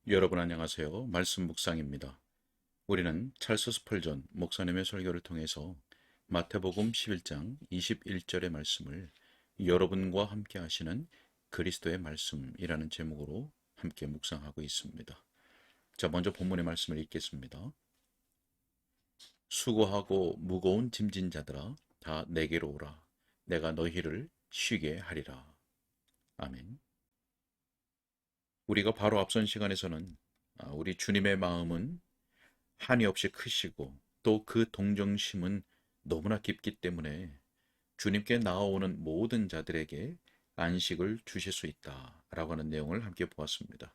여러분 안녕하세요. 말씀 묵상입니다. 우리는 찰스 스펄전 목사님의 설교를 통해서 마태복음 11장 21절의 말씀을 여러분과 함께 하시는 그리스도의 말씀이라는 제목으로 함께 묵상하고 있습니다. 자, 먼저 본문의 말씀을 읽겠습니다. 수고하고 무거운 짐진 자들아 다 내게로 오라. 내가 너희를 쉬게 하리라. 아멘. 우리가 바로 앞선 시간에서는 우리 주님의 마음은 한이 없이 크시고 또 그 동정심은 너무나 깊기 때문에 주님께 나아오는 모든 자들에게 안식을 주실 수 있다라고 하는 내용을 함께 보았습니다.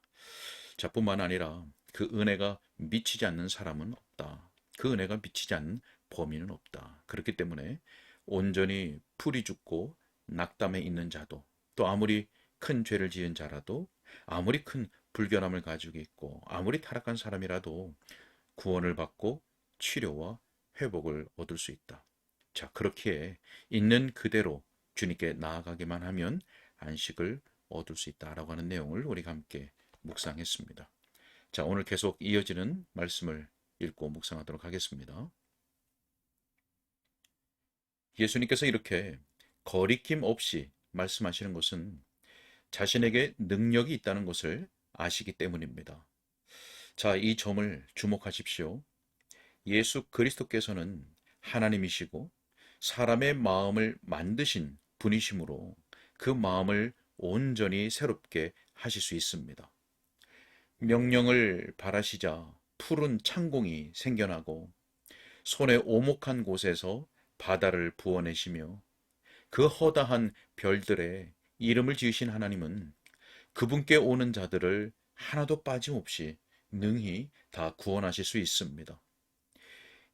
자, 뿐만 아니라 그 은혜가 미치지 않는 사람은 없다. 그 은혜가 미치지 않는 범인은 없다. 그렇기 때문에 온전히 풀이 죽고 낙담에 있는 자도 또 아무리 큰 죄를 지은 자라도 아무리 큰 불결함을 가지고 있고 아무리 타락한 사람이라도 구원을 받고 치료와 회복을 얻을 수 있다. 자, 그렇기에 있는 그대로 주님께 나아가기만 하면 안식을 얻을 수 있다라고 하는 내용을 우리가 함께 묵상했습니다. 자, 오늘 계속 이어지는 말씀을 읽고 묵상하도록 하겠습니다. 예수님께서 이렇게 거리낌 없이 말씀하시는 것은 자신에게 능력이 있다는 것을 아시기 때문입니다. 자, 이 점을 주목하십시오. 예수 그리스도께서는 하나님이시고 사람의 마음을 만드신 분이시므로 그 마음을 온전히 새롭게 하실 수 있습니다. 명령을 바라시자 푸른 창공이 생겨나고 손에 오목한 곳에서 바다를 부어내시며 그 허다한 별들의 이름을 지으신 하나님은 그분께 오는 자들을 하나도 빠짐없이 능히 다 구원하실 수 있습니다.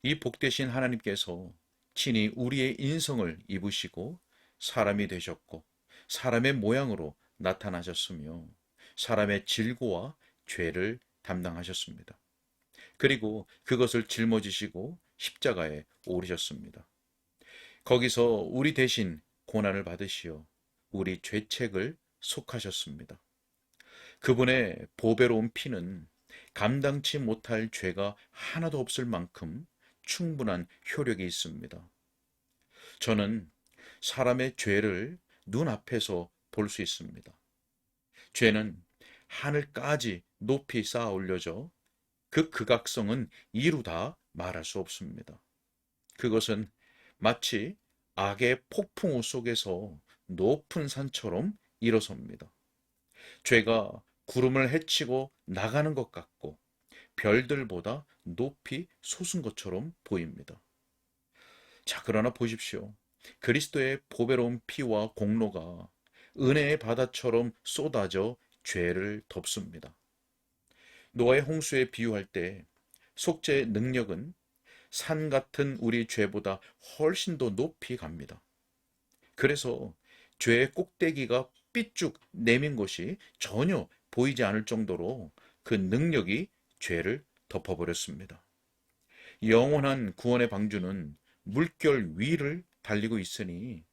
이 복되신 하나님께서 친히 우리의 인성을 입으시고 사람이 되셨고 사람의 모양으로 나타나셨으며 사람의 질고와 죄를 담당하셨습니다. 그리고 그것을 짊어지시고 십자가에 오르셨습니다. 거기서 우리 대신 고난을 받으시어 우리 죄책을 속하셨습니다. 그분의 보배로운 피는 감당치 못할 죄가 하나도 없을 만큼 충분한 효력이 있습니다. 저는 사람의 죄를 눈앞에서 볼 수 있습니다. 죄는 하늘까지 높이 쌓아 올려져 그 극악성은 이루다 말할 수 없습니다. 그것은 마치 악의 폭풍우 속에서 높은 산처럼 일어섭니다. 죄가 구름을 헤치고 나가는 것 같고 별들보다 높이 솟은 것처럼 보입니다. 자, 그러나 보십시오. 그리스도의 보배로운 피와 공로가 은혜의 바다처럼 쏟아져 죄를 덮습니다. 노아의 홍수에 비유할 때 속죄의 능력은 산 같은 우리 죄보다 훨씬 더 높이 갑니다. 그래서 죄의 꼭대기가 삐쭉 내민 것이 전혀 보이지 않을 정도로 그 능력이 죄를 덮어버렸습니다. 영원한 구원의 방주는 물결 위를 달리고 있으니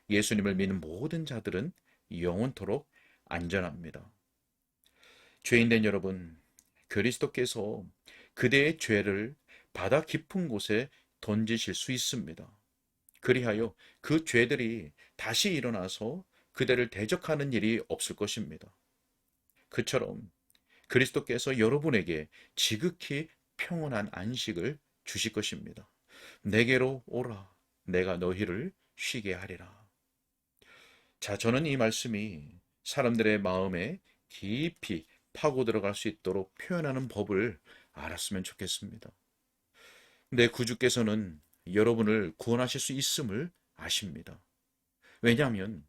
예수님을 믿는 모든 자들은 영원토록 안전합니다. 죄인된 여러분, 그리스도께서 그대의 죄를 바다 깊은 곳에 던지실 수 있습니다. 그리하여 그 죄들이 다시 일어나서 그대를 대적하는 일이 없을 것입니다. 그처럼 그리스도께서 여러분에게 지극히 평온한 안식을 주실 것입니다. 내게로 오라. 내가 너희를 쉬게 하리라. 자, 저는 이 말씀이 사람들의 마음에 깊이 파고 들어갈 수 있도록 표현하는 법을 알았으면 좋겠습니다. 내 구주께서는 여러분을 구원하실 수 있음을 아십니다. 왜냐하면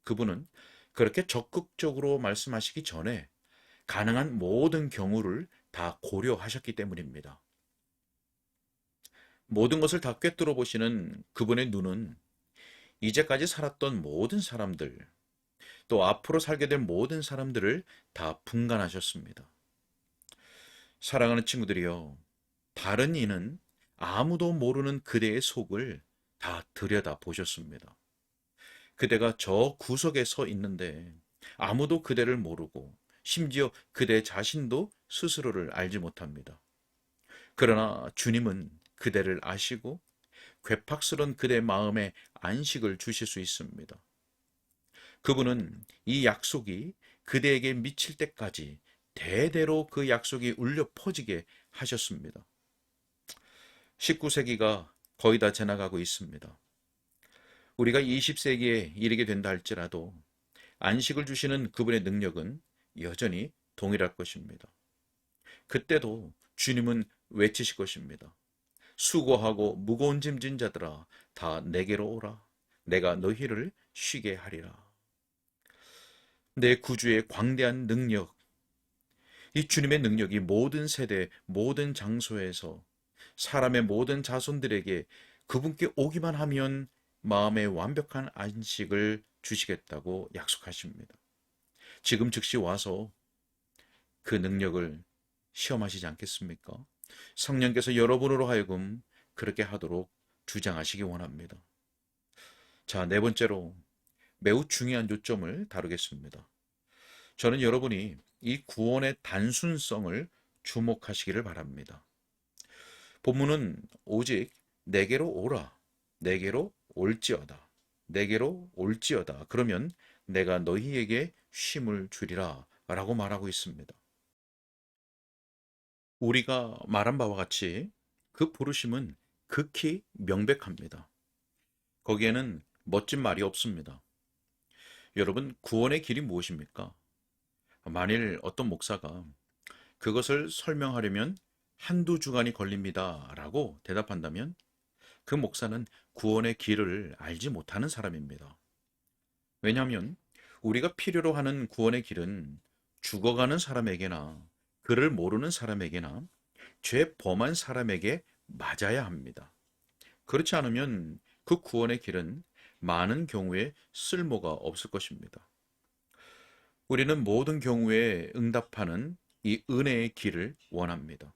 그분은 그렇게 적극적으로 말씀하시기 전에 가능한 모든 경우를 다 고려하셨기 때문입니다. 모든 것을 다 꿰뚫어 보시는 그분의 눈은 이제까지 살았던 모든 사람들, 또 앞으로 살게 될 모든 사람들을 다 분간하셨습니다. 사랑하는 친구들이여, 다른 이는 아무도 모르는 그대의 속을 다 들여다 보셨습니다. 그대가 저 구석에 서 있는데 아무도 그대를 모르고 심지어 그대 자신도 스스로를 알지 못합니다. 그러나 주님은 그대를 아시고 괴팍스런 그대 마음에 안식을 주실 수 있습니다. 그분은 이 약속이 그대에게 미칠 때까지 대대로 그 약속이 울려 퍼지게 하셨습니다. 19세기가 거의 다 지나가고 있습니다. 우리가 20세기에 이르게 된다 할지라도 안식을 주시는 그분의 능력은 여전히 동일할 것입니다. 그때도 주님은 외치실 것입니다. 수고하고 무거운 짐진 자들아 다 내게로 오라. 내가 너희를 쉬게 하리라. 내 구주의 광대한 능력, 이 주님의 능력이 모든 세대, 모든 장소에서 사람의 모든 자손들에게 그분께 오기만 하면 마음의 완벽한 안식을 주시겠다고 약속하십니다. 지금 즉시 와서 그 능력을 시험하시지 않겠습니까? 성령께서 여러분으로 하여금 그렇게 하도록 주장하시기 원합니다. 자, 네 번째로 매우 중요한 요점을 다루겠습니다. 저는 여러분이 이 구원의 단순성을 주목하시기를 바랍니다. 본문은 오직 내게로 오라, 내게로 올지어다, 내게로 올지어다. 그러면 내가 너희에게 쉼을 주리라 라고 말하고 있습니다. 우리가 말한 바와 같이 그 부르심은 극히 명백합니다. 거기에는 멋진 말이 없습니다. 여러분, 구원의 길이 무엇입니까? 만일 어떤 목사가 그것을 설명하려면 한두 주간이 걸립니다 라고 대답한다면 그 목사는 구원의 길을 알지 못하는 사람입니다. 왜냐하면 우리가 필요로 하는 구원의 길은 죽어가는 사람에게나 그를 모르는 사람에게나 죄 범한 사람에게 맞아야 합니다. 그렇지 않으면 그 구원의 길은 많은 경우에 쓸모가 없을 것입니다. 우리는 모든 경우에 응답하는 이 은혜의 길을 원합니다.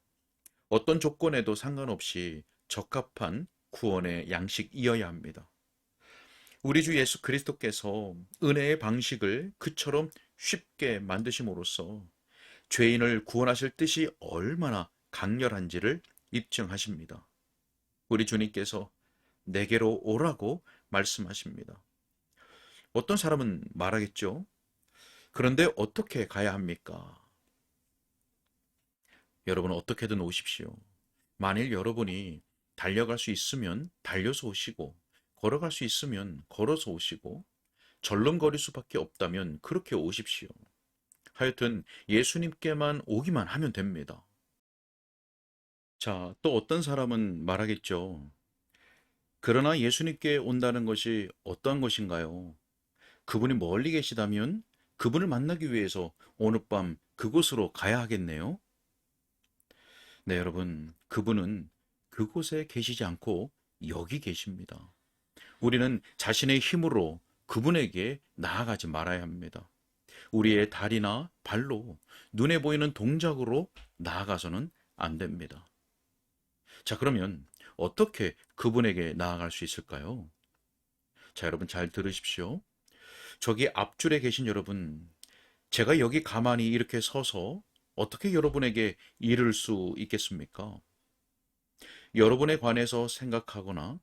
어떤 조건에도 상관없이 적합한 구원의 양식이어야 합니다. 우리 주 예수 그리스도께서 은혜의 방식을 그처럼 쉽게 만드심으로써 죄인을 구원하실 뜻이 얼마나 강렬한지를 입증하십니다. 우리 주님께서 내게로 오라고 말씀하십니다. 어떤 사람은 말하겠죠? 그런데 어떻게 가야 합니까? 여러분 어떻게든 오십시오. 만일 여러분이 달려갈 수 있으면 달려서 오시고 걸어갈 수 있으면 걸어서 오시고 절름거릴 수밖에 없다면 그렇게 오십시오. 하여튼 예수님께만 오기만 하면 됩니다. 자, 또 어떤 사람은 말하겠죠. 그러나 예수님께 온다는 것이 어떠한 것인가요? 그분이 멀리 계시다면 그분을 만나기 위해서 오늘 밤 그곳으로 가야 하겠네요. 네, 여러분, 그분은 그곳에 계시지 않고 여기 계십니다. 우리는 자신의 힘으로 그분에게 나아가지 말아야 합니다. 우리의 다리나 발로 눈에 보이는 동작으로 나아가서는 안 됩니다. 자, 그러면 어떻게 그분에게 나아갈 수 있을까요? 자, 여러분 잘 들으십시오. 저기 앞줄에 계신 여러분, 제가 여기 가만히 이렇게 서서 어떻게 여러분에게 이를 수 있겠습니까? 여러분에 관해서 생각하거나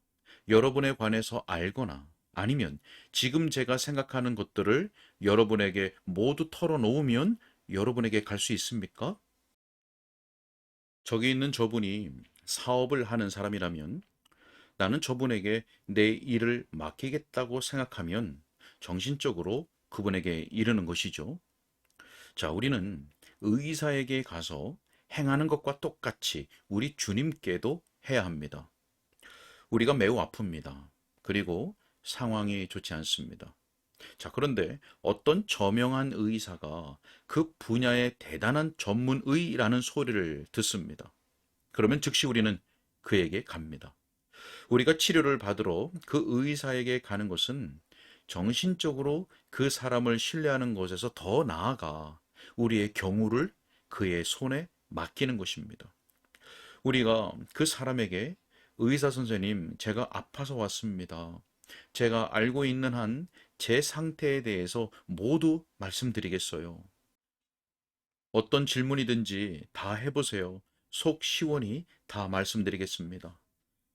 여러분에 관해서 알거나 아니면 지금 제가 생각하는 것들을 여러분에게 모두 털어놓으면 여러분에게 갈 수 있습니까? 저기 있는 저분이 사업을 하는 사람이라면 나는 저분에게 내 일을 맡기겠다고 생각하면 정신적으로 그분에게 이르는 것이죠. 자, 우리는 의사에게 가서 행하는 것과 똑같이 우리 주님께도 해야 합니다. 우리가 매우 아픕니다. 그리고 상황이 좋지 않습니다. 자, 그런데 어떤 저명한 의사가 그 분야의 대단한 전문의라는 소리를 듣습니다. 그러면 즉시 우리는 그에게 갑니다. 우리가 치료를 받으러 그 의사에게 가는 것은 정신적으로 그 사람을 신뢰하는 것에서 더 나아가 우리의 경우를 그의 손에 맡기는 것입니다. 우리가 그 사람에게 의사 선생님, 제가 아파서 왔습니다. 제가 알고 있는 한 제 상태에 대해서 모두 말씀드리겠어요. 어떤 질문이든지 다 해보세요. 속 시원히 다 말씀드리겠습니다.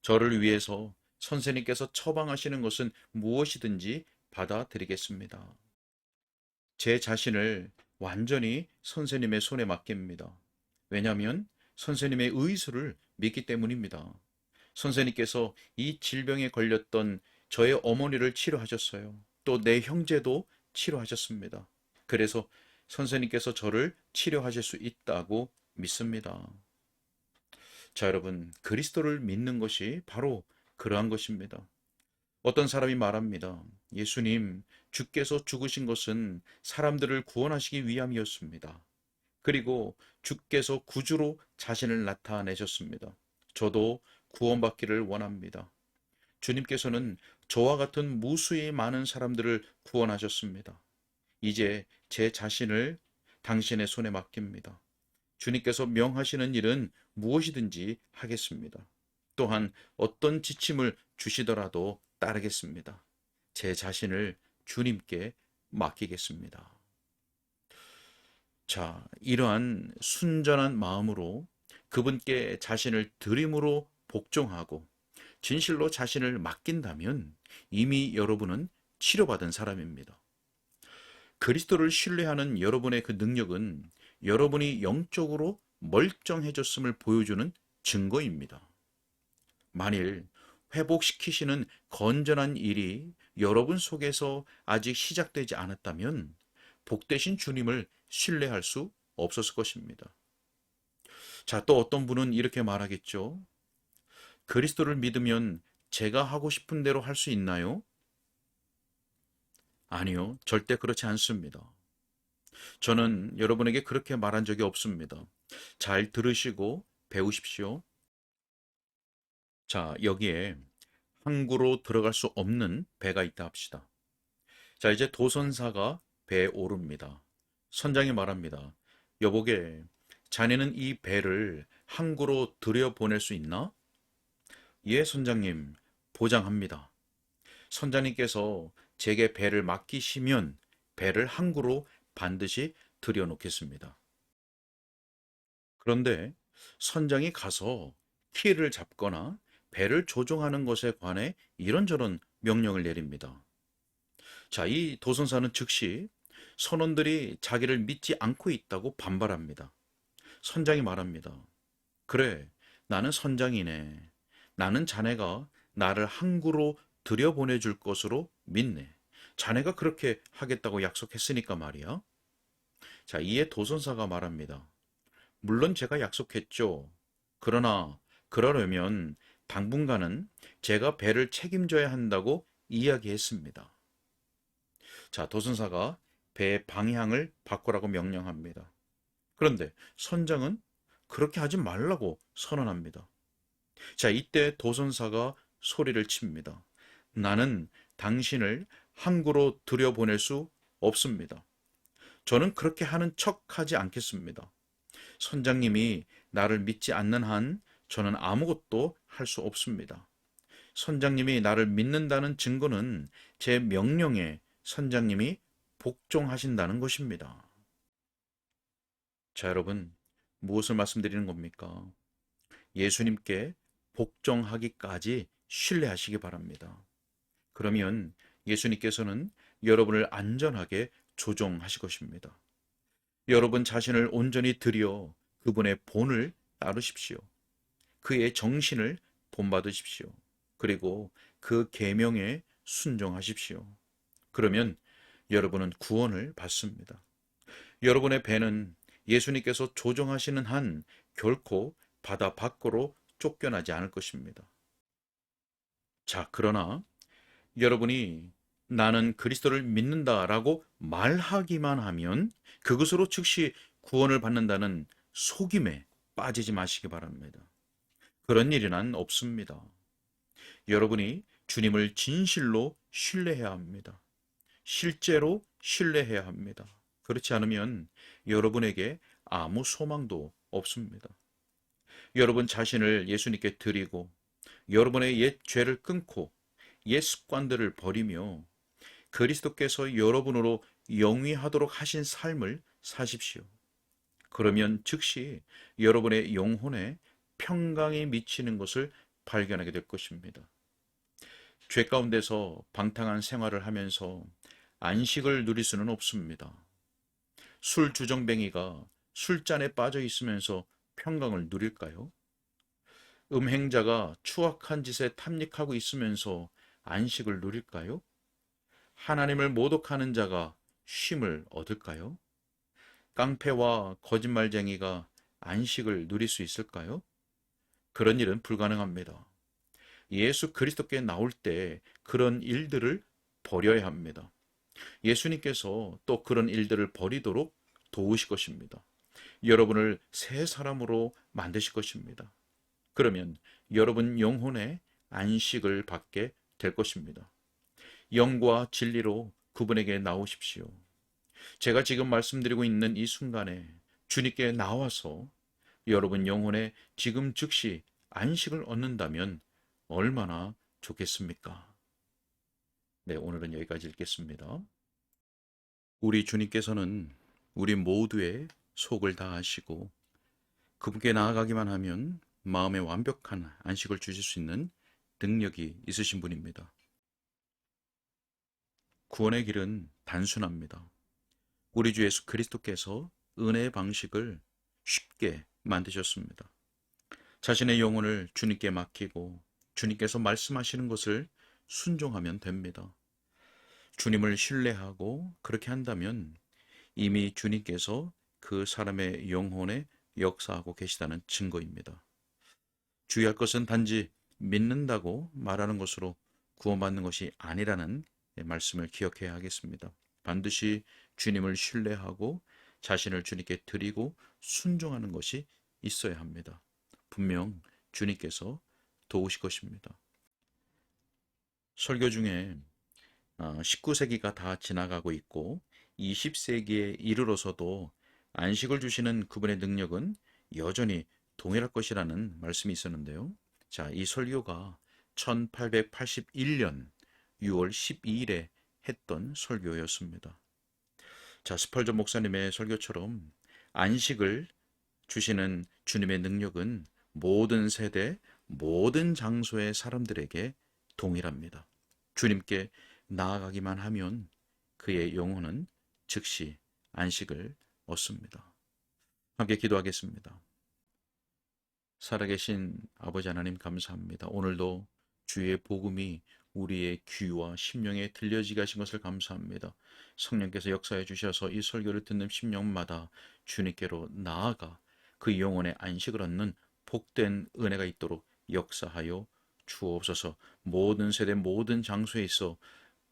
저를 위해서 선생님께서 처방하시는 것은 무엇이든지 받아들이겠습니다. 제 자신을 완전히 선생님의 손에 맡깁니다. 왜냐하면 선생님의 의술을 믿기 때문입니다. 선생님께서 이 질병에 걸렸던 저의 어머니를 치료하셨어요. 또 내 형제도 치료하셨습니다. 그래서 선생님께서 저를 치료하실 수 있다고 믿습니다. 자, 여러분, 그리스도를 믿는 것이 바로 그러한 것입니다. 어떤 사람이 말합니다. 예수님, 주께서 죽으신 것은 사람들을 구원하시기 위함이었습니다. 그리고 주께서 구주로 자신을 나타내셨습니다. 저도 구원받기를 원합니다. 주님께서는 저와 같은 무수히 많은 사람들을 구원하셨습니다. 이제 제 자신을 당신의 손에 맡깁니다. 주님께서 명하시는 일은 무엇이든지 하겠습니다. 또한 어떤 지침을 주시더라도 따르겠습니다. 제 자신을 주님께 맡기겠습니다. 자, 이러한 순전한 마음으로 그분께 자신을 드림으로 복종하고 진실로 자신을 맡긴다면 이미 여러분은 치료받은 사람입니다. 그리스도를 신뢰하는 여러분의 그 능력은 여러분이 영적으로 멀쩡해졌음을 보여주는 증거입니다. 만일 회복시키시는 건전한 일이 여러분 속에서 아직 시작되지 않았다면 복되신 주님을 신뢰할 수 없었을 것입니다. 자, 또 어떤 분은 이렇게 말하겠죠. 그리스도를 믿으면 제가 하고 싶은 대로 할 수 있나요? 아니요, 절대 그렇지 않습니다. 저는 여러분에게 그렇게 말한 적이 없습니다. 잘 들으시고 배우십시오. 자, 여기에 항구로 들어갈 수 없는 배가 있다 합시다. 자, 이제 도선사가 배에 오릅니다. 선장이 말합니다. 여보게, 자네는 이 배를 항구로 들여보낼 수 있나? 예, 선장님, 보장합니다. 선장님께서 제게 배를 맡기시면 배를 항구로 반드시 들여놓겠습니다. 그런데 선장이 가서 키를 잡거나 배를 조종하는 것에 관해 이런저런 명령을 내립니다. 자, 이 도선사는 즉시 선원들이 자기를 믿지 않고 있다고 반발합니다. 선장이 말합니다. 그래, 나는 선장이네. 나는 자네가 나를 항구로 들여보내줄 것으로 믿네. 자네가 그렇게 하겠다고 약속했으니까 말이야. 자, 이에 도선사가 말합니다. 물론 제가 약속했죠. 그러나 그러려면 당분간은 제가 배를 책임져야 한다고 이야기했습니다. 자, 도선사가 배의 방향을 바꾸라고 명령합니다. 그런데 선장은 그렇게 하지 말라고 선언합니다. 자, 이때 도선사가 소리를 칩니다. 나는 당신을 항구로 들여보낼 수 없습니다. 저는 그렇게 하는 척 하지 않겠습니다. 선장님이 나를 믿지 않는 한 저는 아무것도 할 수 없습니다. 선장님이 나를 믿는다는 증거는 제 명령에 선장님이 복종하신다는 것입니다. 자, 여러분, 무엇을 말씀드리는 겁니까? 예수님께 복종하기까지 신뢰하시기 바랍니다. 그러면 예수님께서는 여러분을 안전하게 조종하실 것입니다. 여러분 자신을 온전히 드려 그분의 본을 따르십시오. 그의 정신을 본받으십시오. 그리고 그 계명에 순종하십시오. 그러면 여러분은 구원을 받습니다. 여러분의 배는 예수님께서 조종하시는 한 결코 바다 밖으로 쫓겨나지 않을 것입니다. 자, 그러나 여러분이 나는 그리스도를 믿는다라고 말하기만 하면 그것으로 즉시 구원을 받는다는 속임에 빠지지 마시기 바랍니다. 그런 일은 없습니다. 여러분이 주님을 진실로 신뢰해야 합니다. 실제로 신뢰해야 합니다. 그렇지 않으면 여러분에게 아무 소망도 없습니다. 여러분 자신을 예수님께 드리고 여러분의 옛 죄를 끊고 옛 습관들을 버리며 그리스도께서 여러분으로 영위하도록 하신 삶을 사십시오. 그러면 즉시 여러분의 영혼에 평강이 미치는 것을 발견하게 될 것입니다. 죄 가운데서 방탕한 생활을 하면서 안식을 누릴 수는 없습니다. 술 주정뱅이가 술잔에 빠져 있으면서 평강을 누릴까요? 음행자가 추악한 짓에 탐닉하고 있으면서 안식을 누릴까요? 하나님을 모독하는 자가 쉼을 얻을까요? 깡패와 거짓말쟁이가 안식을 누릴 수 있을까요? 그런 일은 불가능합니다. 예수 그리스도께 나올 때 그런 일들을 버려야 합니다. 예수님께서 또 그런 일들을 버리도록 도우실 것입니다. 여러분을 새 사람으로 만드실 것입니다. 그러면 여러분 영혼의 안식을 받게 될 것입니다. 영과 진리로 그분에게 나오십시오. 제가 지금 말씀드리고 있는 이 순간에 주님께 나와서 여러분 영혼에 지금 즉시 안식을 얻는다면 얼마나 좋겠습니까? 네, 오늘은 여기까지 읽겠습니다. 우리 주님께서는 우리 모두의 속을 다 아시고 그분께 나아가기만 하면 마음에 완벽한 안식을 주실 수 있는 능력이 있으신 분입니다. 구원의 길은 단순합니다. 우리 주 예수 그리스도께서 은혜의 방식을 쉽게 만드셨습니다. 자신의 영혼을 주님께 맡기고 주님께서 말씀하시는 것을 순종하면 됩니다. 주님을 신뢰하고 그렇게 한다면 이미 주님께서 그 사람의 영혼에 역사하고 계시다는 증거입니다. 주의할 것은 단지 믿는다고 말하는 것으로 구원받는 것이 아니라는 말씀을 기억해야 하겠습니다. 반드시 주님을 신뢰하고 자신을 주님께 드리고 순종하는 것이 있어야 합니다. 분명 주님께서 도우실 것입니다. 설교 중에 19세기가 다 지나가고 있고 20세기에 이르러서도 안식을 주시는 그분의 능력은 여전히 동일할 것이라는 말씀이 있었는데요. 자, 이 설교가 1881년 6월 12일에 했던 설교였습니다. 자, 스펄전 목사님의 설교처럼 안식을 주시는 주님의 능력은 모든 세대, 모든 장소의 사람들에게 동일합니다. 주님께 나아가기만 하면 그의 영혼은 즉시 안식을 얻습니다. 함께 기도하겠습니다. 살아계신 아버지 하나님 감사합니다. 오늘도 주의 복음이 우리의 귀와 심령에 들려지게 하신 것을 감사합니다. 성령께서 역사해 주셔서 이 설교를 듣는 심령마다 주님께로 나아가 그 영혼의 안식을 얻는 복된 은혜가 있도록 역사하여 주옵소서. 모든 세대 모든 장소에 있어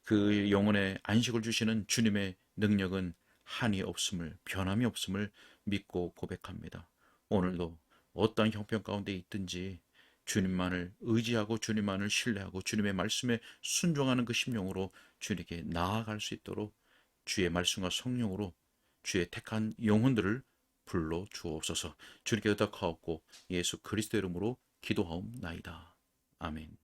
그 영혼의 안식을 주시는 주님의 능력은 한이 없음을, 변함이 없음을 믿고 고백합니다. 오늘도 어떠한 형편 가운데 있든지 주님만을 의지하고 주님만을 신뢰하고 주님의 말씀에 순종하는 그 심령으로 주님께 나아갈 수 있도록 주의 말씀과 성령으로 주의 택한 영혼들을 불러 주옵소서. 주님께 의탁하옵고 예수 그리스도 이름으로 기도하옵나이다. 아멘.